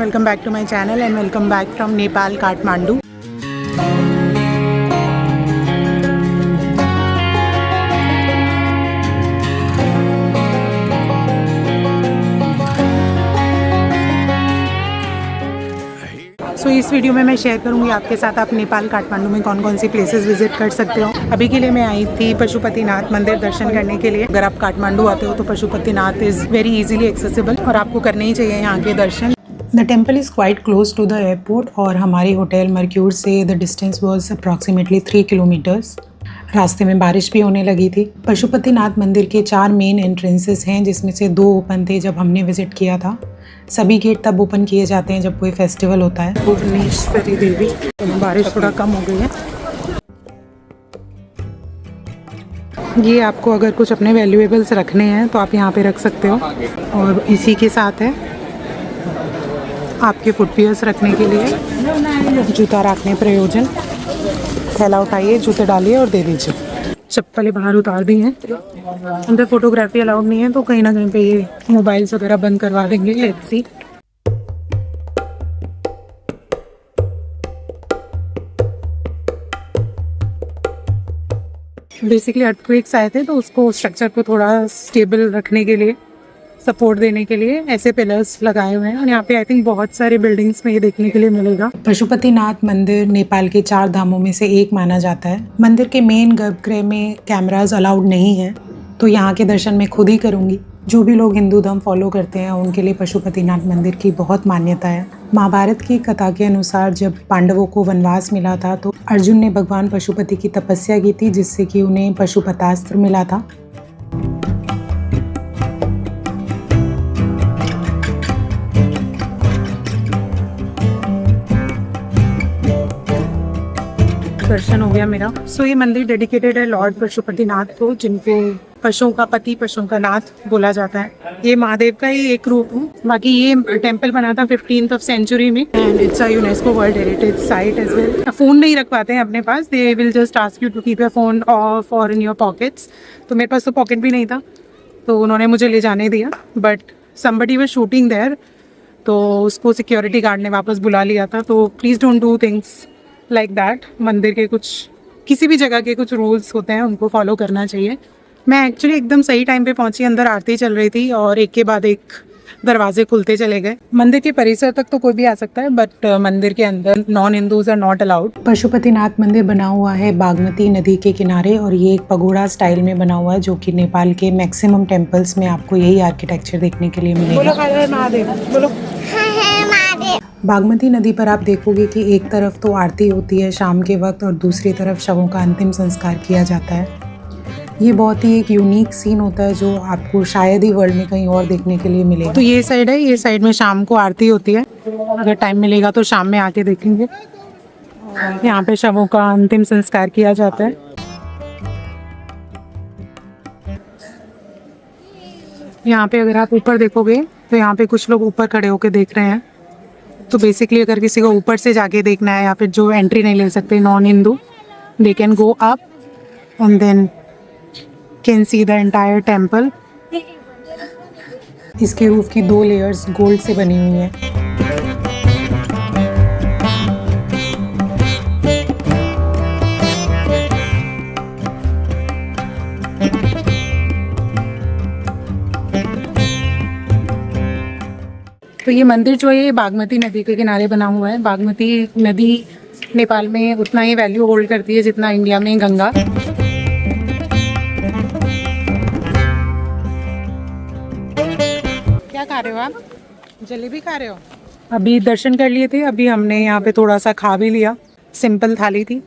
welcome back to my channel and welcome back from Nepal, Kathmandu. सो इस video में मैं share करूंगी आपके साथ आप नेपाल काठमांडू में कौन कौन सी प्लेसेस विजिट कर सकते हो। अभी के लिए मैं आई थी पशुपतिनाथ मंदिर दर्शन करने के लिए। अगर आप काठमांडू आते हो तो Pashupatinath is very easily accessible और आपको करने ही चाहिए यहाँ के दर्शन। The temple is quite close to the airport और हमारी होटल मर्क्यूर से the distance was approximately 3 kilometres. रास्ते में बारिश भी होने लगी थी। पशुपतिनाथ मंदिर के 4 मेन एंट्रेंसेस हैं जिसमें से 2 ओपन थे जब हमने विजिट किया था। सभी गेट तब ओपन किए जाते हैं जब कोई फेस्टिवल होता है। भुवनेश्वरी देवी, बारिश थोड़ा कम हो गई है। ये आपको अगर कुछ अपने वैल्यूएबल्स रखने हैं तो आप यहाँ पे रख सकते हो और इसी के साथ है आपके फुटवियर्स रखने के लिए, जूता रखने प्रयोजन। थैला उठाइए, जूते डालिए और दे दीजिए। चप्पलें बाहर उतार दी हैं। अंदर फोटोग्राफी अलाउड नहीं है तो कहीं ना कहीं पे ये मोबाइल्स वगैरह बंद करवा देंगे। Let's see. बेसिकली अर्थक्वेक्स आए थे तो उसको स्ट्रक्चर को थोड़ा स्टेबल रखने के लिए, सपोर्ट देने के लिए ऐसे पिलर्स लगाए हुए हैं और यहाँ पे आई थिंक बहुत सारे बिल्डिंग्स में ये देखने के लिए मिलेगा। पशुपतिनाथ मंदिर नेपाल के 4 धामों में से एक माना जाता है। मंदिर के मेन गर्भगृह में कैमरास अलाउड नहीं है तो यहाँ के दर्शन मैं खुद ही करूँगी। जो भी लोग हिंदू धर्म फॉलो करते हैं उनके लिए पशुपतिनाथ मंदिर की बहुत मान्यता है। महाभारत की कथा के अनुसार जब पांडवों को वनवास मिला था तो अर्जुन ने भगवान पशुपति की तपस्या की थी जिससे कि उन्हें पशुपतास्त्र मिला था। दर्शन हो गया मेरा। सो ये मंदिर डेडिकेटेड है लॉर्ड पशुपतिनाथ को, जिनको पशुओं का पति, पशुओं का नाथ बोला जाता है। ये महादेव का ही एक रूप है। बाकी ये टेम्पल बना था 15th सेंचुरी में and it's a UNESCO world heritage site as well. Phone नहीं रख पाते हैं अपने पास, they will just ask you to keep your phone off और इन योर पॉकेट्स। तो मेरे पास तो पॉकेट भी नहीं था तो उन्होंने मुझे ले जाने दिया, but somebody was shooting there तो उसको सिक्योरिटी गार्ड ने वापस बुला लिया था। तो please don't do things like that. मंदिर के कुछ, किसी भी जगह के कुछ रूल्स होते हैं उनको फॉलो करना चाहिए। मैं एक्चुअली एकदम सही टाइम पे पहुंची, अंदर आरती चल रही थी और एक के बाद एक दरवाजे खुलते चले गए। मंदिर के परिसर तक तो कोई भी आ सकता है बट मंदिर के अंदर non Hindus are not allowed. Pashupatinath मंदिर बना हुआ है बागमती नदी के किनारे और ये एक पगोड़ा स्टाइल में बना हुआ है जो कि नेपाल के मैक्सिमम टेम्पल्स में आपको यही आर्किटेक्चर देखने के लिए मिलेगा। बोलो हर हर महादेव, बोलो। बागमती नदी पर आप देखोगे कि एक तरफ तो आरती होती है शाम के वक्त और दूसरी तरफ शवों का अंतिम संस्कार किया जाता है। ये बहुत ही एक यूनिक सीन होता है जो आपको शायद ही वर्ल्ड में कहीं और देखने के लिए मिलेगा। तो ये साइड है, ये साइड में शाम को आरती होती है। अगर टाइम मिलेगा तो शाम में आके देखेंगे। यहाँ पे शवों का अंतिम संस्कार किया जाता है। यहाँ पे अगर आप ऊपर देखोगे तो यहाँ पे कुछ लोग ऊपर खड़े होके देख रहे हैं। तो बेसिकली अगर किसी को ऊपर से जाके देखना है या फिर जो एंट्री नहीं ले सकते non Hindu, they can go up and then can see the entire temple. इसके रूफ की 2 लेयर्स गोल्ड से बनी हुई हैं। तो ये मंदिर जो है बागमती नदी के किनारे बना हुआ है। बागमती नदी नेपाल में उतना ही वैल्यू होल्ड करती है जितना इंडिया में गंगा। क्या खा रहे हो आप? जलेबी खा रहे हो? अभी दर्शन कर लिए थे, अभी हमने यहाँ पे थोड़ा सा खा भी लिया। सिंपल थाली थी,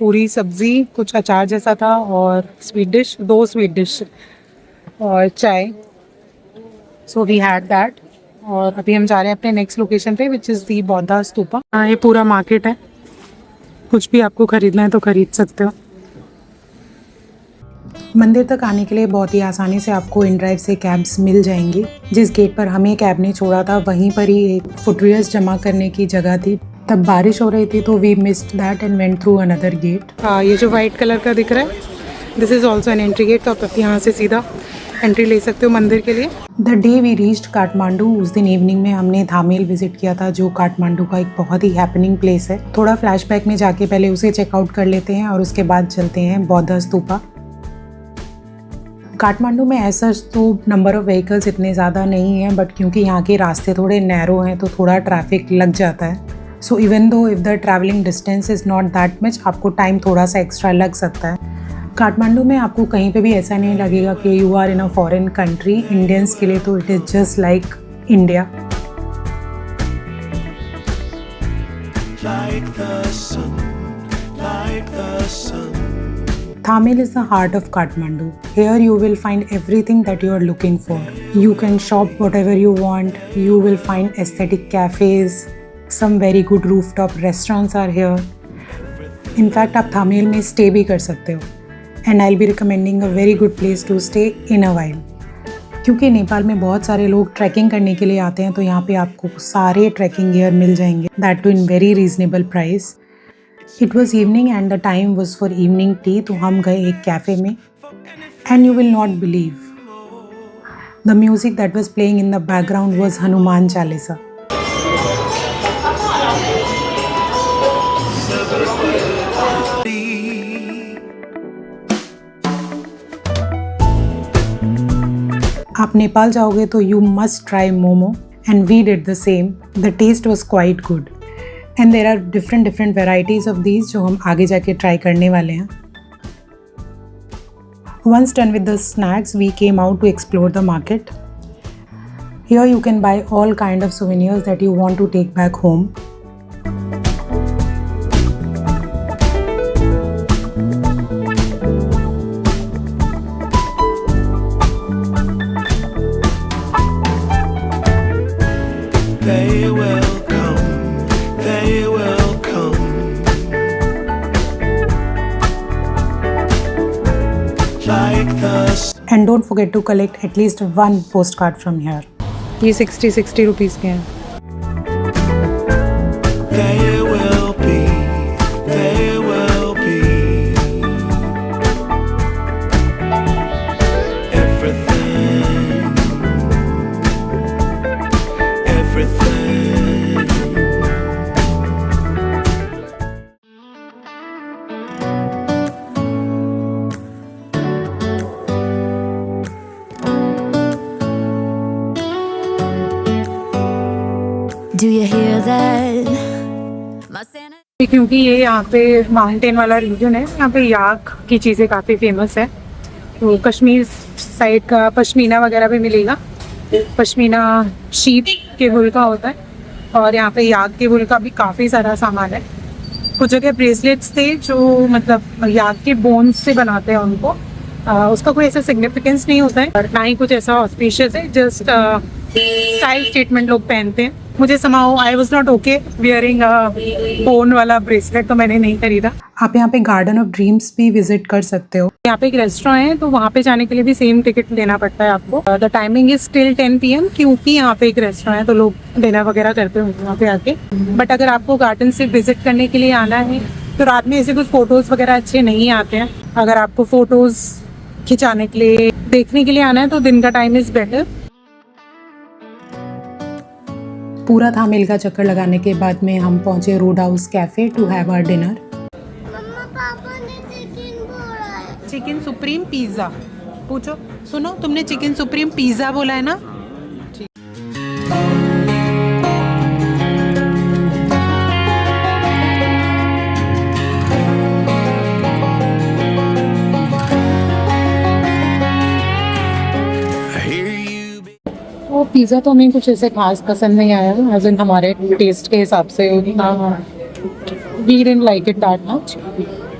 पूरी सब्जी, कुछ अचार जैसा था और स्वीट डिश, 2 स्वीट डिश और चाय। So we had that. और अभी हम जा रहे हैं अपने नेक्स्ट लोकेशन पे which is the Buddha stupa. ये पूरा मार्केट है, कुछ भी आपको खरीदना है तो खरीद सकते हो। मंदिर तक आने के लिए बहुत ही आसानी से आपको इन ड्राइव से कैब्स मिल जाएंगी। जिस गेट पर हमें कैब ने छोड़ा था वहीं पर ही एक फुटवियर्स जमा करने की जगह थी। तब बारिश हो रही थी तो we missed that and went through another gate. ये जो वाइट कलर का दिख रहा है this is also an entry gate. तो आप यहाँ से सीधा एंट्री ले सकते हो मंदिर के लिए। The day we reached Kathmandu, उस दिन इवनिंग में हमने धामेल विजिट किया था, जो काठमांडू का एक बहुत ही हैपनिंग प्लेस है। थोड़ा फ्लैशबैक में जाके पहले उसे चेकआउट कर लेते हैं और उसके बाद चलते हैं बौद्ध स्तूपा। काठमांडू में ऐसा तो नंबर ऑफ व्हीकल्स इतने ज़्यादा नहीं है, बट क्योंकि यहाँ के रास्ते थोड़े नैरो हैं तो थोड़ा ट्रैफिक लग जाता है। So even though if the travelling distance is not that much, आपको टाइम थोड़ा सा एक्स्ट्रा लग सकता है। काठमांडू में आपको कहीं पे भी ऐसा नहीं लगेगा कि you are in a foreign country. Indians के लिए तो it is just like India. Thamel is the heart of Kathmandu. Here you will find everything that you are looking for. You can shop whatever you want. You will find aesthetic cafes. Some very good rooftop restaurants are here. In fact, आप Thamel में stay भी कर सकते हो. And I'll be recommending a very good place to stay in a while. क्योंकि नेपाल में बहुत सारे लोग ट्रैकिंग करने के लिए आते हैं, तो यहाँ पे आपको सारे ट्रैकिंग गियर मिल जाएंगे, that too in very reasonable price. It was evening and the time was for evening tea, तो हम गए एक कैफ़े में and you will not believe the music that was playing in the background was Hanuman Chalisa. आप नेपाल जाओगे तो you must try momo and we did the same. The taste was quite good and there are different varieties of these जो हम आगे जाके try करने वाले हैं। Once done with the snacks, we came out to explore the market. Here you can buy all kind of souvenirs that you want to take back home. They will come, they will come. Like the And don't forget to collect at least one postcard from here. ये 60 rupees के हैं। they will be, they will be. Everything, everything. Do you hear that? My Santa. क्योंकि ये यहाँ पे mountain वाला reason है, यहाँ पे याक की चीज़ें काफ़ी फेमस है। तो कश्मीर साइड का पश्मीना वगैरह भी मिलेगा। पश्मीना शीप के वूल का होता है और यहाँ पे याक के वूल का भी काफ़ी सारा सामान है। कुछ जगह ब्रेसलेट्स थे जो मतलब याक के बोन्स से बनाते हैं उनको। उसका कोई ऐसा सिग्निफिकेंस नहीं होता है और ना ही कुछ ऐसा ऑस्पिशियस है, जस्ट स्टाइल स्टेटमेंट लोग पहनते हैं। मुझे समाओ I was not okay wearing bone वाला ब्रेसलेट, तो मैंने नहीं खरीदा। आप यहाँ पे गार्डन ऑफ ड्रीम्स भी विजिट कर सकते हो। यहाँ पे एक रेस्टोरेंट है, तो वहाँ पे जाने के लिए भी सेम टिकट लेना पड़ता है आपको। The timing is till 10 PM, क्योंकि यहाँ पे एक रेस्टोरेंट है तो लोग डिनर वगैरह करते होंगे वहाँ पे आके। बट अगर आपको गार्डन से विजिट करने के लिए आना है तो रात में ऐसे कुछ फोटोज वगैरह अच्छे नहीं आते हैं। अगर आपको फोटोज खिंचाने के लिए देखने के लिए आना है तो दिन का टाइम इज बेटर। पूरा थामेल का चक्कर लगाने के बाद में हम पहुंचे Road House Cafe to have our dinner. मम्मा पापा ने चिकन बोला है। चिकन सुप्रीम पिज्ज़ा पूछो। सुनो, तुमने चिकन सुप्रीम पिज्ज़ा बोला है ना? वो पिज़्ज़ा तो हमें कुछ ऐसे खास पसंद नहीं आया, एज इन हमारे टेस्ट के हिसाब से we didn't like it that much.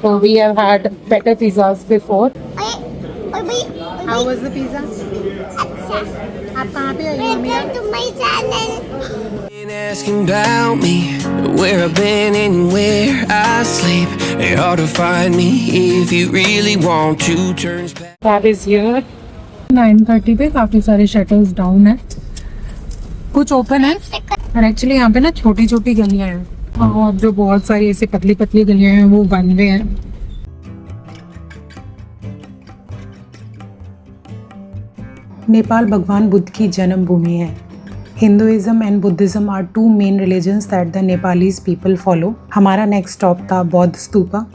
So we have had better pizzas before. How was the pizza? आप कहाँ पे आई हो मिया? to my channel. Been asking about me, where I've been and where I sleep. It's hard to find me if you really want to. Turns back. That is here. 9:30 पे काफी सारे shutters down है, कुछ open है और actually यहाँ पे ना छोटी छोटी गलियाँ हैं और जो बहुत सारी ऐसी पतली पतली गलियाँ हैं वो बन रहे हैं। नेपाल भगवान बुद्ध की जन्मभूमि है। Hinduism and Buddhism are two main religions that the Nepalese people follow. हमारा नेक्स्ट स्टॉप था बौद्ध स्तूपा।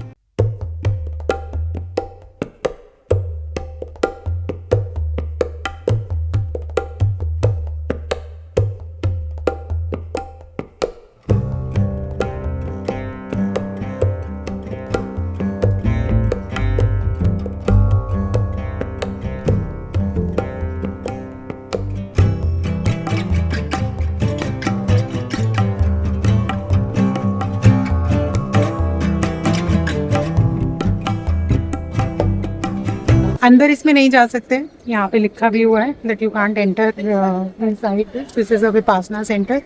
अंदर इसमें नहीं जा सकते, यहाँ पे लिखा भी हुआ है that you can't enter inside this is a Vipassana centre.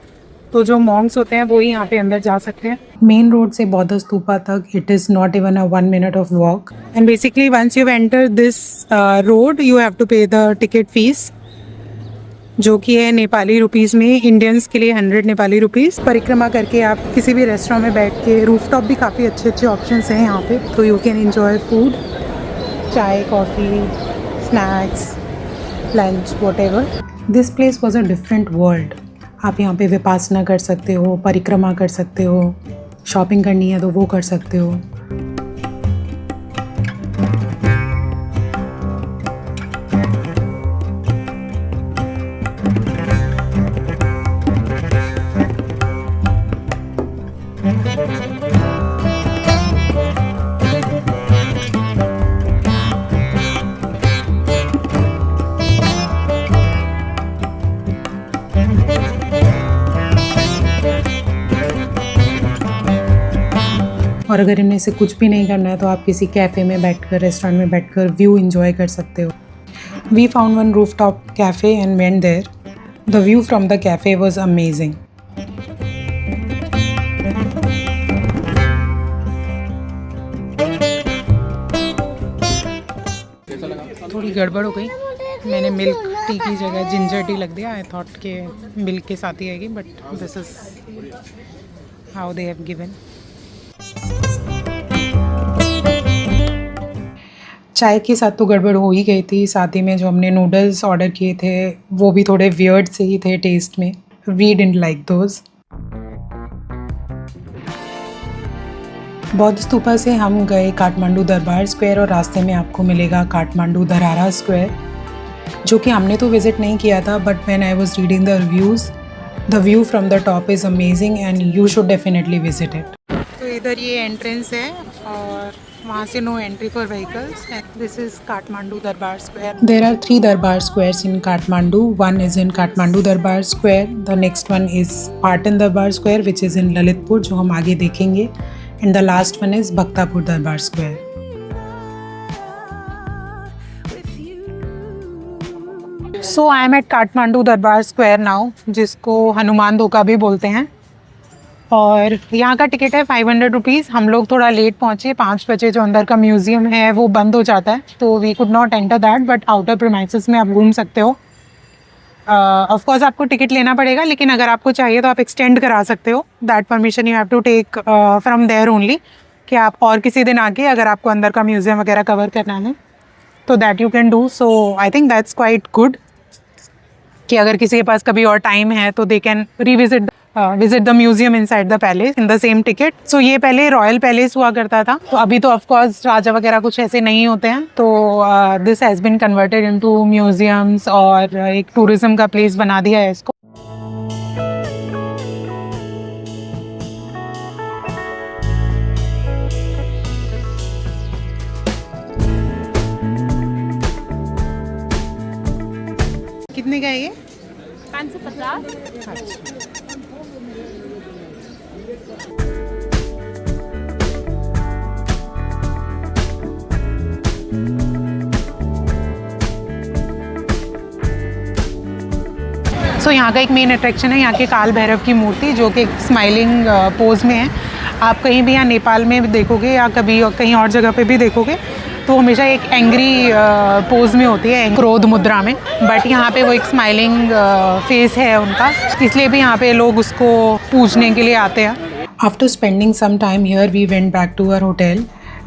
तो जो मॉन्क्स होते हैं वो ही यहाँ पे अंदर जा सकते हैं। मेन रोड से बौद्ध स्तूपा तक it is not even a 1 minute of walk and basically once you enter this road you have to pay the ticket fees, जो कि है नेपाली रुपीज़ में, इंडियंस के लिए 100 नेपाली रुपीज़। परिक्रमा करके आप किसी भी रेस्टोरेंट में बैठ के, रूफटॉप भी काफ़ी अच्छे अच्छे ऑप्शंस हैं यहाँ पे, तो यू कैन एंजॉय फूड, चाय, coffee, snacks, lunch, whatever. This place was a different world. आप यहाँ पे विपासना कर सकते हो, परिक्रमा कर सकते हो, शॉपिंग करनी है तो वो कर सकते हो। और अगर इनमें से कुछ भी नहीं करना है तो आप किसी कैफ़े में बैठकर, रेस्टोरेंट में बैठकर व्यू एंजॉय कर सकते हो। We found one rooftop cafe and went there. The view from the cafe was amazing. थोड़ी गड़बड़ हो गई, मैंने मिल्क टी की जगह जिंजर टी लग दिया। आई थॉट के मिल्क के साथ ही आएगी, but this is how they have given. चाय के साथ तो गड़बड़ हो ही गई थी, साथ ही में जो हमने नूडल्स ऑर्डर किए थे वो भी थोड़े वियर्ड से ही थे टेस्ट में। We didn't like those. Boudha Stupa से हम गए काठमांडू दरबार स्क्वायर और रास्ते में आपको मिलेगा काठमांडू दरारा स्क्वायर, जो कि हमने तो विज़िट नहीं किया था, but when I was reading the reviews the view from the top is amazing and you should definitely visit it. तो इधर ये एंट्रेंस है और वहाँ से no entry for vehicles. This is Kathmandu Durbar Square. There are 3 Durbar squares in Kathmandu. One is in Kathmandu Durbar Square, the next one is Patan Durbar Square which is in Lalitpur, जो हम आगे देखेंगे, and the last one is Bhaktapur Durbar Square. So I am at Kathmandu Durbar Square now, जिसको हनुमान धोखा भी बोलते हैं, और यहाँ का टिकट है 500 रुपीज़। हम लोग थोड़ा लेट पहुँचे, 5 बजे जो अंदर का म्यूज़ियम है वो बंद हो जाता है, तो we could not enter that, but outer premises में आप घूम सकते हो। ऑफ कोर्स आपको टिकट लेना पड़ेगा, लेकिन अगर आपको चाहिए तो आप एक्सटेंड करा सकते हो। That permission you have to take from there only, कि आप और किसी दिन आके अगर आपको अंदर का म्यूज़ियम वगैरह कवर करना है तो that you can do. So I think that's quite good कि अगर किसी के पास कभी और टाइम है तो they can revisit visit the museum inside the palace in the same ticket. So ये पहले रॉयल पैलेस हुआ करता था, तो अभी तो ऑफ कोर्स राजा वगैरह कुछ ऐसे नहीं होते हैं, तो this has been converted into museums और एक टूरिज्म का प्लेस बना दिया है इसको। कितने का है ये? 550। सो यहाँ का एक मेन अट्रैक्शन है यहाँ के काल भैरव की मूर्ति, जो कि स्माइलिंग पोज में है। आप कहीं भी यहाँ नेपाल में देखोगे या कभी कहीं और जगह पे भी देखोगे तो हमेशा एक एंग्री पोज में होती है, क्रोध मुद्रा में, बट यहाँ पे वो एक स्माइलिंग फेस है उनका, इसलिए भी यहाँ पे लोग उसको पूजने के लिए आते हैं। After spending some time here we went back to our hotel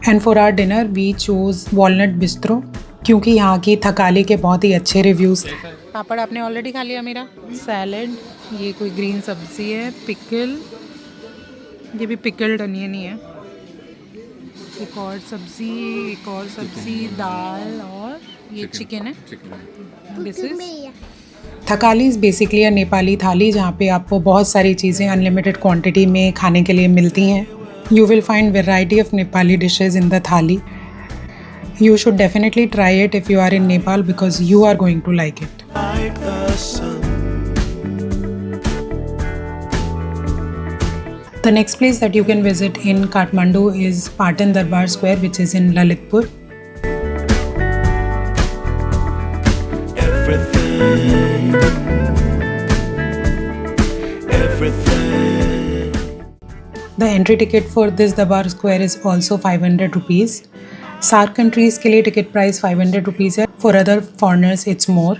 and for our dinner we chose Walnut Bistro, क्योंकि यहाँ की थकाली के बहुत ही अच्छे रिव्यूज़ थे। पापड़ आपने ऑलरेडी खा लिया मेरा। सैलड, ये कोई ग्रीन सब्जी है, पिकल, ये भी पिकल्ड अनियन ही है, एक और सब्जी, दाल, और ये चिकन है। This is Thakali is basically अ नेपाली थाली जहाँ पे आपको बहुत सारी चीज़ें अनलिमिटेड क्वांटिटी में खाने के लिए मिलती हैं। You will find variety of Nepali dishes in the थाली. You should definitely try it if you are in Nepal because you are going to like it. The next place that you can visit in Kathmandu is Patan Darbar Square, which is in Lalitpur. The entry ticket for this Darbar Square is also 500 rupees. SAARC countries के लिए ticket price 500 rupees है. For other foreigners it's more.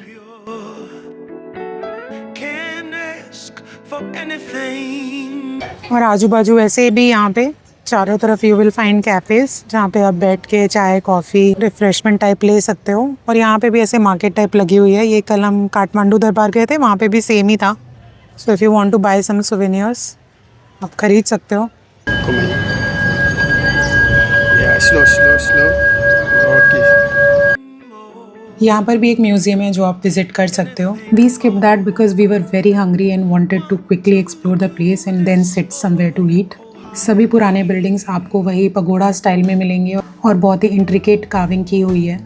और आजू बाजू ऐसे भी यहाँ पे चारों तरफ यू विल फाइंड कैफ़ेज़ जहाँ पे आप बैठ के चाय कॉफ़ी रिफ़्रेशमेंट टाइप ले सकते हो. और यहाँ पे भी ऐसे मार्केट टाइप लगी हुई है. ये कल हम काठमांडू दरबार गए थे, वहाँ पे भी सेम ही था. So if you want to buy some souvenirs आप खरीद सकते हो. Slow. Okay. यहाँ पर भी एक म्यूजियम है जो आप विजिट कर सकते हो. We skip that because we were very hungry and wanted to quickly explore the place and then sit somewhere to eat. सभी पुराने बिल्डिंग्स आपको वही पगोड़ा स्टाइल में मिलेंगे और बहुत ही इंट्रिकेट कार्विंग की हुई है.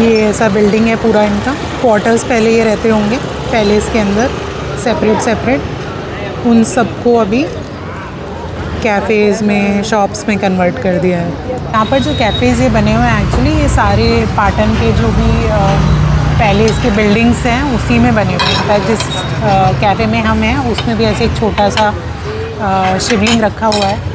ये ऐसा बिल्डिंग है पूरा इनका. क्वार्टर्स पहले ये रहते होंगे पैलेस के अंदर सेपरेट. उन सबको अभी कैफ़ेज़ में शॉप्स में कन्वर्ट कर दिया है. यहाँ पर जो कैफ़ेज़ ये बने हुए हैं एक्चुअली ये सारे पाटन के जो भी पैलेस के बिल्डिंग्स हैं उसी में बने हुए हैं. इनफैक्ट जिस कैफ़े में हम हैं उसमें भी ऐसे एक छोटा सा शिवलिंग रखा हुआ है.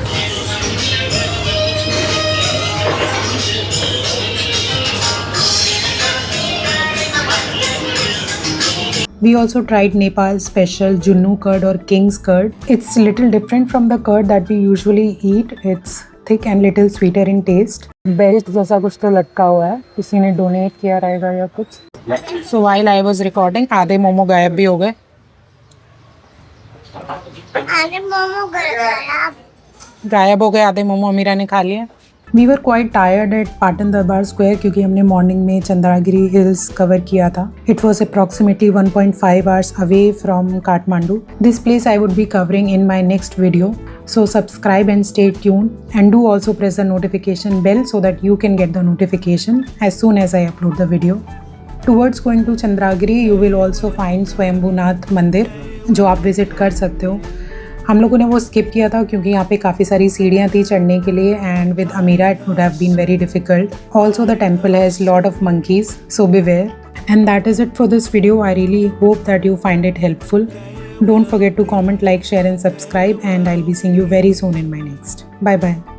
We also tried Nepal's special Junnu curd or King's curd. It's a little different from the curd that we usually eat. It's thick and little sweeter in taste. Belt जैसा कुछ तो लटका हुआ है, किसी ने डोनेट किया रहेगा या कुछ. So while I was recording, आधे मोमो गायब भी हो गए. गायब हो गए आधे मोमो. अमीरा ने खा लिए. We were quite tired at Patan Darbar Square क्योंकि हमने मॉर्निंग में चंद्रागिरी हिल्स कवर किया था. It was approximately 1.5 hours away from Kathmandu. This place I would be covering in my next video. So subscribe and stay tuned and do also press the notification bell so that you can get the notification as soon as I upload the video. Towards going to Chandragiri you will also find Swayambhunath मंदिर जो आप visit कर सकते हो. हम लोगों ने वो स्किप किया था क्योंकि यहाँ पे काफ़ी सारी सीढ़ियाँ थी चढ़ने के लिए and with Amira it would have been very difficult. Also the temple has lot of monkeys so beware. And that is it for this video. I really hope that you find it helpful. Don't forget to comment, like, share and subscribe and I will be seeing you very soon in my next. Bye bye.